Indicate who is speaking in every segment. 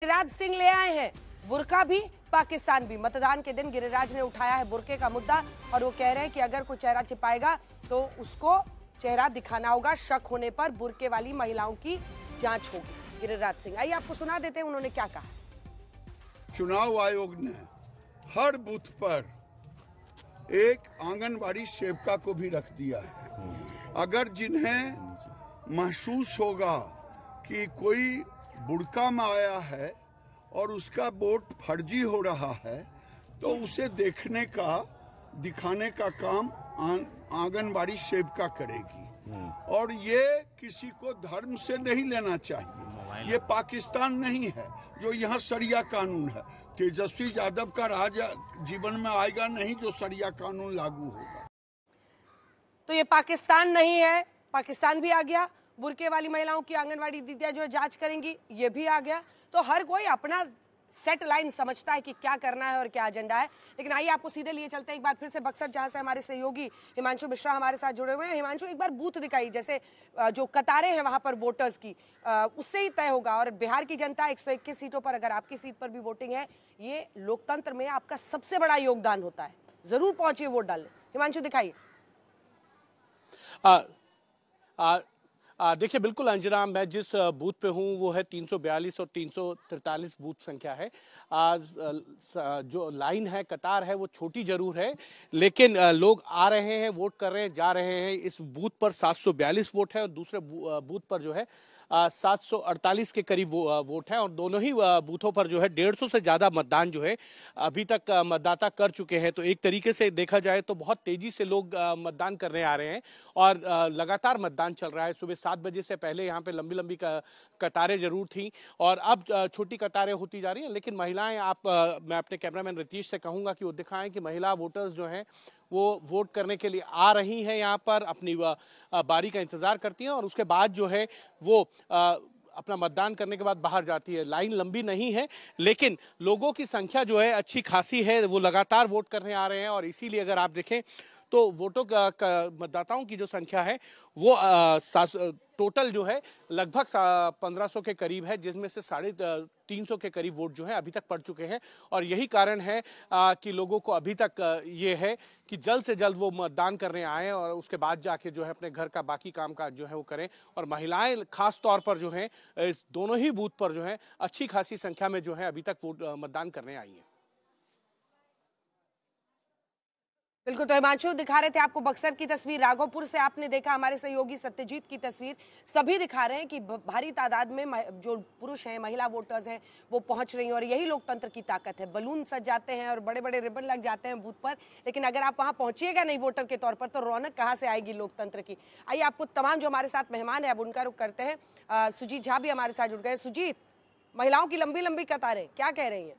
Speaker 1: गिरिराज सिंह ले आए हैं बुर्का भी पाकिस्तान भी। मतदान के दिन गिरिराज ने उठाया है बुर्के का मुद्दा और वो कह रहे हैं कि अगर कोई चेहरा छिपाएगा तो उसको चेहरा दिखाना होगा। शक होने पर बुर्के वाली महिलाओं की जांच होगी। गिरिराज सिंह, आइए आपको सुना देते हैं उन्होंने क्या कहा।
Speaker 2: चुनाव आयोग ने हर बूथ पर एक आंगनबाड़ी सेविका को भी रख दिया है। अगर जिन्हें महसूस होगा कि कोई बुर्का में आया है और उसका वोट फर्जी हो रहा है तो उसे देखने का दिखाने का काम आंगनबाड़ी सेविका करेगी। और ये किसी को धर्म से नहीं लेना चाहिए। ये पाकिस्तान नहीं है जो यहाँ शरिया कानून है। तेजस्वी यादव का राज जीवन में आएगा नहीं जो शरिया कानून लागू होगा।
Speaker 1: तो ये पाकिस्तान नहीं है, पाकिस्तान भी आ गया। बुर्के वाली महिलाओं की आंगनवाड़ी दीदियां जो है जांच करेंगी, ये भी आ गया। तो हर कोई अपना सेट लाइन समझता है कि क्या करना है और क्या एजेंडा है। लेकिन आइए आपको सीधे लिए चलते हैं एक बार फिर से बक्सर, जहां से हमारे सहयोगी हिमांशु मिश्रा हमारे साथ जुड़े हुए हैं। हिमांशु, एक बार बूथ दिखाई, जैसे जो कतारें हैं वहां पर वोटर्स की, उससे ही तय होगा। और बिहार की जनता 121 सीटों पर, अगर आपकी सीट पर भी वोटिंग है, ये लोकतंत्र में आपका सबसे बड़ा योगदान होता है। जरूर पहुंचिए वोट डालने। हिमांशु दिखाइए।
Speaker 3: देखिए, बिल्कुल अंजना, मैं जिस बूथ पे हूँ वो है 342 और 343 बूथ संख्या है। जो लाइन है, कतार है, वो छोटी जरूर है, लेकिन लोग आ रहे हैं, वोट कर रहे हैं, जा रहे हैं। इस बूथ पर 742 वोट है और दूसरे बूथ पर जो है 748 के करीब वोट है। और दोनों ही बूथों पर जो है 150 से ज्यादा मतदान जो है अभी तक मतदाता कर चुके हैं। तो एक तरीके से देखा जाए तो बहुत तेजी से लोग मतदान करने आ रहे हैं और लगातार मतदान चल रहा है। सुबह 7 बजे से पहले यहाँ पे लंबी लंबी कतारें जरूर थी और अब छोटी कतारें होती जा रही हैं। लेकिन महिलाएं, मैं अपने कैमरामैन रितीश से कहूंगा कि वो दिखाएं कि महिला वोटर्स जो हैं वो वोट करने के लिए आ रही हैं, यहाँ पर अपनी बारी का इंतजार करती हैं और उसके बाद जो है वो अपना मतदान करने के बाद बाहर जाती है। लाइन लंबी नहीं है, लेकिन लोगों की संख्या जो है अच्छी खासी है। वो लगातार वोट करने आ रहे हैं और इसीलिए अगर आप देखें तो वोटों का मतदाताओं की जो संख्या है वो टोटल जो है लगभग 1500 के करीब है, जिसमें से 350 के करीब वोट जो है अभी तक पड़ चुके हैं। और यही कारण है कि लोगों को अभी तक ये है कि जल्द से जल्द वो मतदान करने आए और उसके बाद जाके जो है अपने घर का बाकी कामकाज जो है वो करें। और महिलाएं खास तौर पर जो है इस दोनों ही बूथ पर जो है अच्छी खासी संख्या में जो है अभी तक वोट मतदान करने आई है।
Speaker 1: बिल्कुल, तो हिमांशु दिखा रहे थे आपको बक्सर की तस्वीर, राघोपुर से आपने देखा हमारे सहयोगी सत्यजीत की तस्वीर। सभी दिखा रहे हैं कि भारी तादाद में जो पुरुष हैं, महिला वोटर्स हैं, वो पहुंच रही हैं और यही लोकतंत्र की ताकत है। बलून सज जाते हैं और बड़े बड़े रिबन लग जाते हैं बूथ पर, लेकिन अगर आप वहां पहुंचिएगा नहीं वोटर के तौर पर तो रौनक कहाँ से आएगी लोकतंत्र की। आइए आपको तमाम जो हमारे साथ मेहमान है अब उनका रुख करते हैं। सुजीत झा भी हमारे साथ जुड़ गए। सुजीत, महिलाओं की लंबी लंबी कतारें क्या कह रही हैं?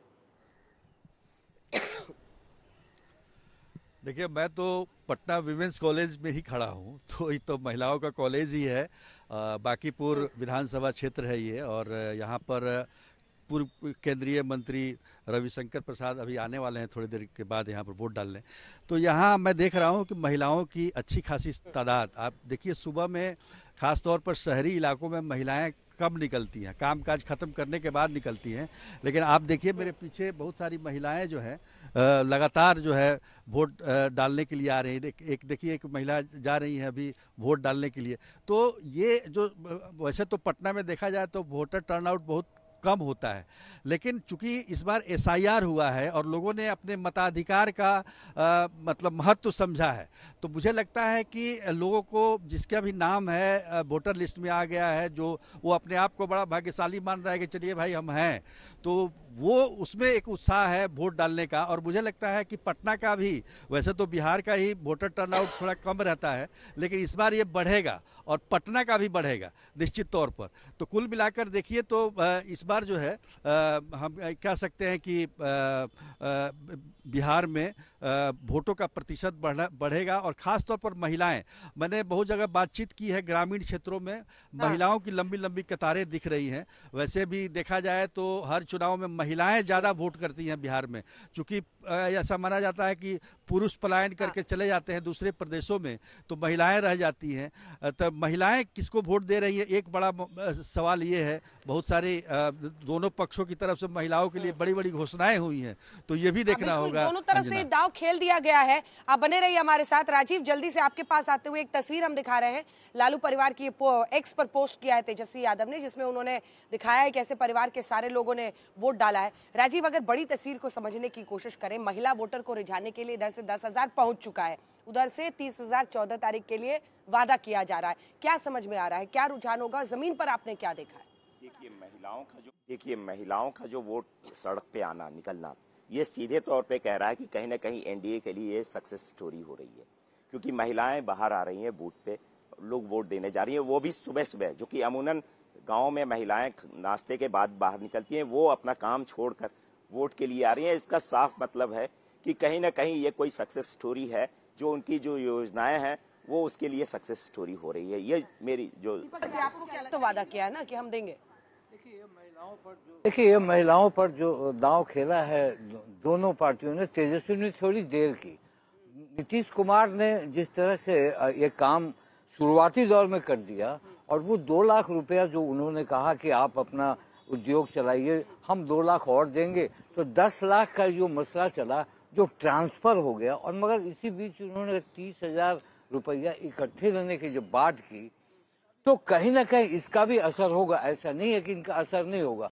Speaker 4: देखिए, मैं तो पटना विमेंस कॉलेज में ही खड़ा हूँ, तो ये तो महिलाओं का कॉलेज ही है। बांकीपुर विधानसभा क्षेत्र है ये, और यहाँ पर पूर्व केंद्रीय मंत्री रविशंकर प्रसाद अभी आने वाले हैं थोड़ी देर के बाद यहाँ पर वोट डालने। तो यहाँ मैं देख रहा हूँ कि महिलाओं की अच्छी खासी तादाद। आप देखिए, सुबह में खास तौर पर शहरी इलाकों में महिलाएं कम निकलती हैं, कामकाज खत्म करने के बाद निकलती हैं। लेकिन आप देखिए मेरे पीछे बहुत सारी महिलाएं जो हैं लगातार जो है वोट डालने के लिए आ रही है। एक देखिए, एक महिला जा रही है अभी वोट डालने के लिए। तो ये जो वैसे तो पटना में देखा जाए तो वोटर टर्नआउट बहुत कम होता है, लेकिन चूंकि इस बार एसआईआर हुआ है और लोगों ने अपने मताधिकार का मतलब महत्व समझा है, तो मुझे लगता है कि लोगों को जिसका भी नाम है वोटर लिस्ट में आ गया है, जो वो अपने आप को बड़ा भाग्यशाली मान रहा है कि चलिए भाई हम हैं, तो वो उसमें एक उत्साह है वोट डालने का। और मुझे लगता है कि पटना का भी, वैसे तो बिहार का ही वोटर टर्नआउट थोड़ा कम रहता है, लेकिन इस बार ये बढ़ेगा और पटना का भी बढ़ेगा निश्चित तौर पर। तो कुल मिलाकर देखिए तो इस बार जो है हम कह सकते हैं कि बिहार में वोटों का प्रतिशत बढ़ेगा और खास तौर पर महिलाएं। मैंने बहुत जगह बातचीत की है, ग्रामीण क्षेत्रों में महिलाओं की लंबी लंबी कतारें दिख रही हैं। वैसे भी देखा जाए तो हर चुनाव में महिलाएं ज़्यादा वोट करती हैं बिहार में, चूंकि ऐसा माना जाता है कि पुरुष पलायन करके चले जाते हैं दूसरे प्रदेशों में, तो महिलाएं रह जाती हैं। तब महिलाएं किसको वोट दे रही हैं, एक बड़ा सवाल ये है। बहुत सारे दोनों पक्षों की तरफ से महिलाओं के लिए बड़ी बड़ी घोषणाएं हुई हैं, तो ये भी देखना होगा।
Speaker 1: दोनों तरफ से दाव खेल दिया गया है। आप बने रहिए हमारे साथ। राजीव, जल्दी से आपके पास आते हुए एक तस्वीर हम दिखा रहे हैं। लालू परिवार की एक्स पर पोस्ट किया है तेजस्वी यादव ने, जिसमें उन्होंने दिखाया है कैसे परिवार के सारे लोगों ने वोट डाला है। राजीव, अगर बड़ी तस्वीर को समझने की कोशिश करें, महिला वोटर को रिझाने के लिए इधर से 10,000 पहुंच चुका है, उधर से 30,000 14 तारीख के लिए वादा किया जा रहा है। क्या समझ में आ रहा है, क्या रुझान होगा, जमीन पर आपने क्या देखा है?
Speaker 5: देखिए महिलाओं का जो वोट सड़क पे आना निकलना, ये सीधे तौर पे कह रहा है कि कहीं ना कहीं एनडीए के लिए सक्सेस स्टोरी हो रही है, क्योंकि महिलाएं बाहर आ रही हैं बूथ पे, लोग वोट देने जा रही हैं, वो भी सुबह सुबह। जो कि अमूमन गांव में महिलाएं नाश्ते के बाद बाहर निकलती हैं, वो अपना काम छोड़कर वोट के लिए आ रही हैं। इसका साफ मतलब है कि कहीं ना कहीं ये कोई सक्सेस स्टोरी है, जो उनकी जो योजनाएं हैं वो उसके लिए सक्सेस स्टोरी हो रही है। ये मेरी जो
Speaker 1: आपको क्या लगता है? वादा किया है ना कि हम देंगे।
Speaker 6: देखिए, ये महिलाओं पर जो दांव खेला है दोनों पार्टियों ने, तेजस्वी ने थोड़ी देर की। नीतीश कुमार ने जिस तरह से ये काम शुरुआती दौर में कर दिया, और वो 2 लाख रुपया जो उन्होंने कहा कि आप अपना उद्योग चलाइए, हम 2 लाख और देंगे, तो 10 लाख का जो मसला चला, जो ट्रांसफर हो गया। और मगर इसी बीच उन्होंने 30,000 रुपया इकट्ठे देने की जो बात की, तो कहीं ना कहीं इसका भी असर होगा। ऐसा नहीं है कि इनका असर नहीं होगा।